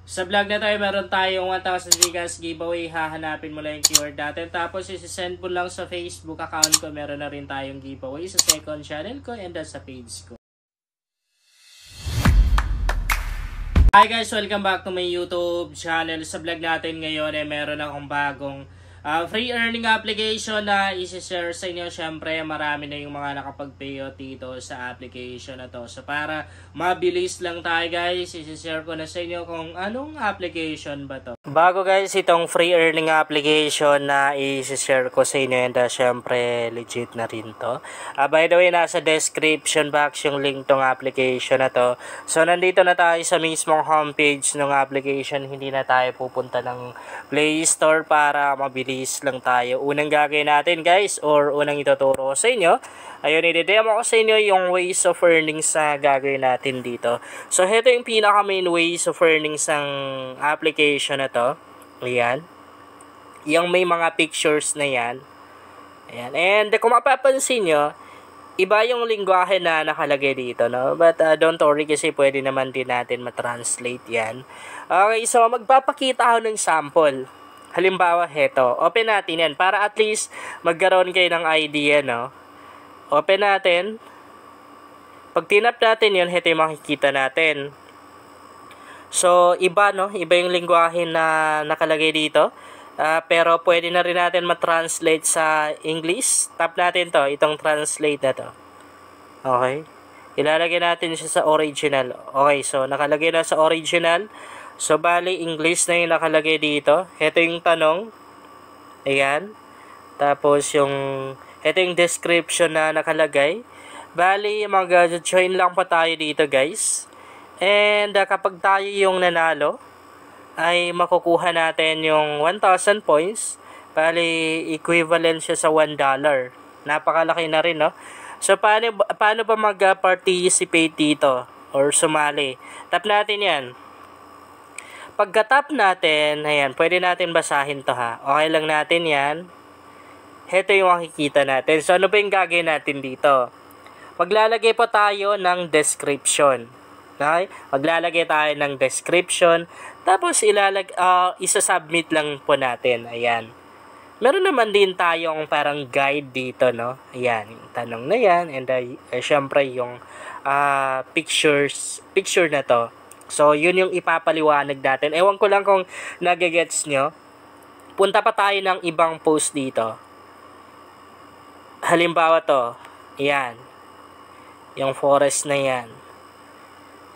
Sa vlog na tayo, meron tayong 1,000 gigas giveaway. Hahanapin mo lang yung keyword natin. Tapos, isi-send mo lang sa Facebook account ko. Meron na rin tayong giveaway sa second channel ko and sa page ko. Hi guys! Welcome back to my YouTube channel. Sa vlog natin ngayon, meron akong bagong free earning application na isi-share sa inyo. Syempre, marami na yung mga nakapag-payout dito sa application na to. So, para mabilis lang tayo guys, isi-share ko na sa inyo kung anong application ba to. Bago guys, itong free earning application na isi-share ko sa inyo, and syempre, legit na rin to. By the way, nasa description box yung link tong application na to. So, nandito na tayo sa mismong homepage ng application. Hindi na tayo pupunta ng Play Store para mabilis lang tayo. Unang gagawin natin guys, or unang ituturo ko sa inyo, ayun, i-demo ko sa inyo yung ways of earnings na gagawin natin dito. So, ito yung pinaka main ways of earnings ng application na to. Ayan. Yung may mga pictures na yan. Ayan. And kung mapapansin nyo, iba yung lingwahe na nakalagay dito, no? But don't worry kasi pwede naman din natin matranslate yan. Okay, so magpapakita ako ng sample. Halimbawa, heto. Open natin yan para at least magkaroon kayo ng idea, no? Open natin. Pag tinap natin yun, heto yung makikita natin. So, iba, no? Iba yung lingwahe na nakalagay dito. Pero pwede na rin natin matranslate sa English. Tap natin to, itong translate na to. Okay. Ilalagay natin siya sa original. Okay, so nakalagay na sa original. So, bali, English na yung nakalagay dito. Ito yung tanong. Ayan. Tapos, ito yung description na nakalagay. Bali, mag-join lang pa tayo dito, guys. And, kapag tayo yung nanalo, ay makukuha natin yung 1,000 points. Bali, equivalent siya sa $1. Napakalaki na rin, no? So, paano ba mag-participate dito? Or sumali? Tap natin yan. Pagka-tap natin, ayan, pwede natin basahin to ha. Okay lang natin yan. Ito yung makikita natin. So, ano ba yung gagawin natin dito? Maglalagay po tayo ng description. Okay? Maglalagay tayo ng description. Tapos, isa-submit lang po natin. Ayan. Meron naman din tayong parang guide dito, no? Ayan, yung tanong na yan. And, syempre, yung picture na to. So, yun yung ipapaliwanag natin. Ewan ko lang kung nagigets nyo. Punta pa tayo ng ibang post dito. Halimbawa to. Yan. Yung forest na yan.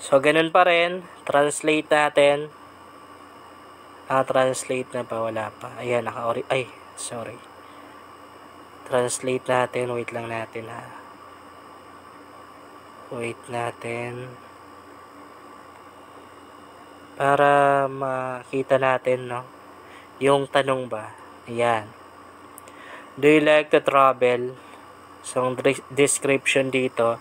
So, ganun pa rin. Translate natin. Translate na pa. Wala pa. Ayan, ay, sorry. Translate natin. Wait lang natin ha. Wait natin. Para makita natin, no? Yung tanong ba? Ayan. Do you like to travel? So, description dito.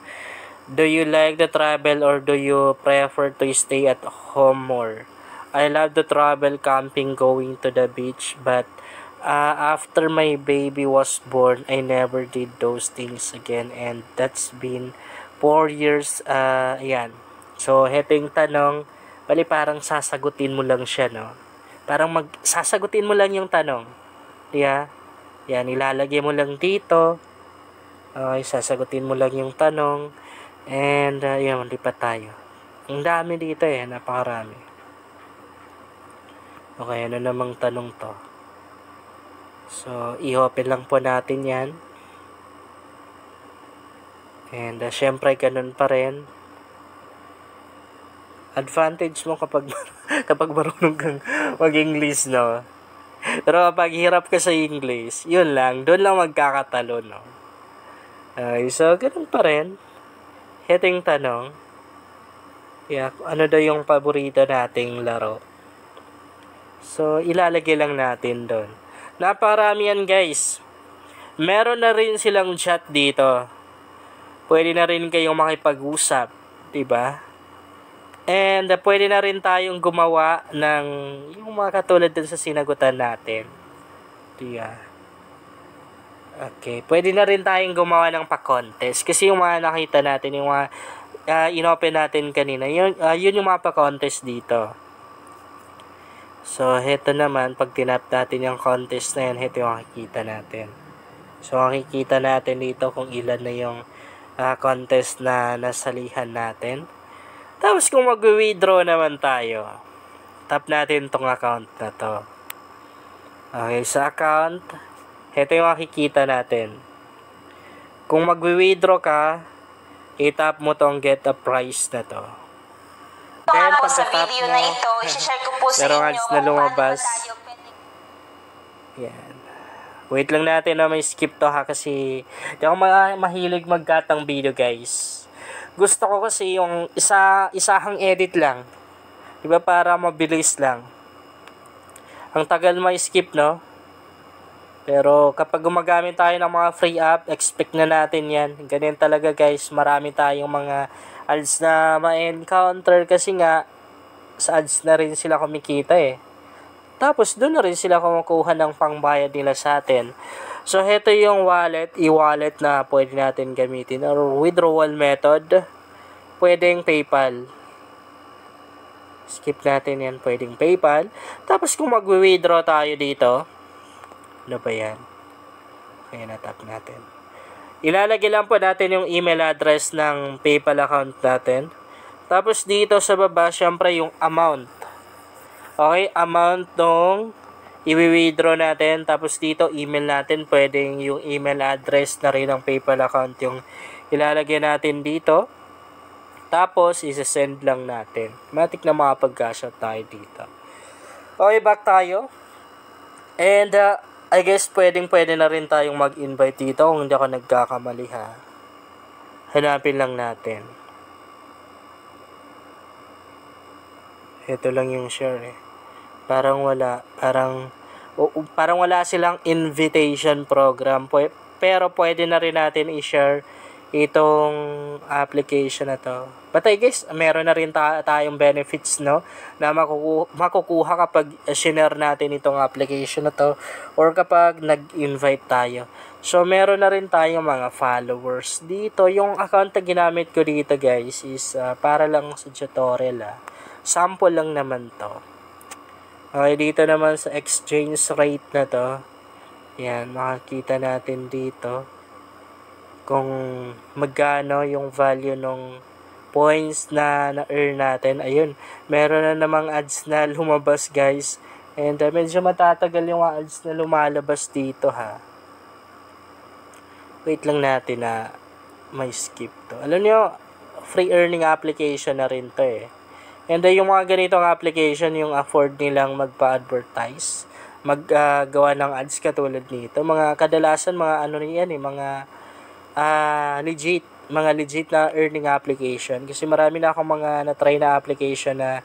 Do you like to travel or do you prefer to stay at home more? I love to travel, camping, going to the beach, but after my baby was born, I never did those things again, and that's been 4 years. Ayan. So, heto yung tanong. Bali, parang sasagutin mo lang siya, no? Parang sasagutin mo lang yung tanong. Yeah? Yan, ilalagay mo lang dito. Okay, sasagutin mo lang yung tanong. And, yan, lipat tayo. Ang dami dito napakarami. Okay, ano namang tanong to? So, i-open lang po natin yan. And, syempre, ganun pa rin. Advantage mo kapag marunong kang mag-English, no? Pero kapag hirap ka sa English, yun lang, doon lang magkakatalo, no? So, ganun pa rin. Ito yung tanong. Yeah, ano daw yung paborito nating laro? So, ilalagay lang natin doon. Napakarami yan, guys. Meron na rin silang chat dito. Pwede na rin kayong makipag-usap, diba? And pwede na rin tayong gumawa ng yung mga katulad dun sa sinagutan natin. Yeah. Okay. Pwede na rin tayong gumawa ng pa-contest. Kasi yung mga nakita natin, yung mga inopen natin kanina, yun yung mga pa-contest dito. So, heto naman, pag tinap natin yung contest na yan, heto yung makikita natin. So, makikita natin dito kung ilan na yung contest na nasalihan natin. Tapos, kung mag-withdraw naman tayo, tap natin tong account na to. Okay, sa account, heto yung makikita natin. Kung mag-withdraw ka, i-tap mo tong get a prize na to. Then, pagka-tap mo, na ito, i-share ko po sa merong inyo ads na lumabas. Paano Yan. Wait lang natin na may skip to ha, kasi di ako mahilig magkatang video, guys. Gusto ko kasi yung isahang edit lang. Diba, para mabilis lang. Ang tagal ma-skip, no? Pero kapag gumagamit tayo ng mga free app, expect na natin yan. Ganyan talaga, guys. Marami tayong mga ads na ma-encounter kasi nga sa ads na rin sila kumikita eh. Tapos doon na rin sila kumukuha ng pangbayad nila sa atin. So heto yung wallet, e-wallet na pwede natin gamitin or withdrawal method. Pwedeng PayPal. Skip natin yan, pwedeng PayPal. Tapos kung mag-withdraw tayo dito, ano ba yan? Kaya na-tap natin. Ilalagay lang po natin yung email address ng PayPal account natin. Tapos dito sa baba, syempre yung amount. Okay, amount nung i-withdraw natin. Tapos dito, email natin. Pwedeng yung email address na rin ng PayPal account yung ilalagay natin dito. Tapos, isa-send lang natin. Matik na makapag-cash out tayo dito. Okay, back tayo. And, I guess pwede na rin tayong mag-invite dito kung hindi ako nagkakamali ha. Hanapin lang natin. Ito lang yung share eh. Parang wala silang invitation program. Pero pwede na rin natin i-share itong application na to. But I guess meron na rin tayong benefits, no, na makukuha kapag share natin itong application na to or kapag nag-invite tayo. So meron na rin tayong mga followers dito. Yung account na ginamit ko dito, guys, is para lang sa tutorial. Sample lang naman to. Okay, dito naman sa exchange rate na to. Yan, makikita natin dito kung magkano yung value ng points na na-earn natin. Ayun, meron na namang ads na lumabas, guys. And medyo matatagal yung ads na lumalabas dito ha. Wait lang natin na may skip to. Alam nyo, free earning application na rin to eh. And yung mga ganitong application, yung afford nilang magpa-advertise, maggawa ng ads katulad nito. Mga kadalasan, mga ano yan eh, mga legit na earning application. Kasi marami na akong mga na-try na application na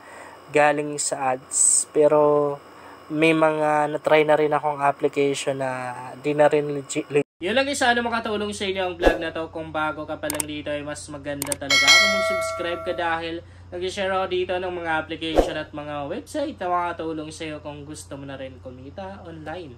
galing sa ads. Pero may mga na-try na rin akong application na di na rin legit. Yun lang isa, ano makatulong sa inyo ang vlog na to. Kung bago ka pa lang dito ay mas maganda talaga kung mag-subscribe ka dahil nag-share ako dito ng mga application at mga website na makatulong sa iyo kung gusto mo na rin kumita online.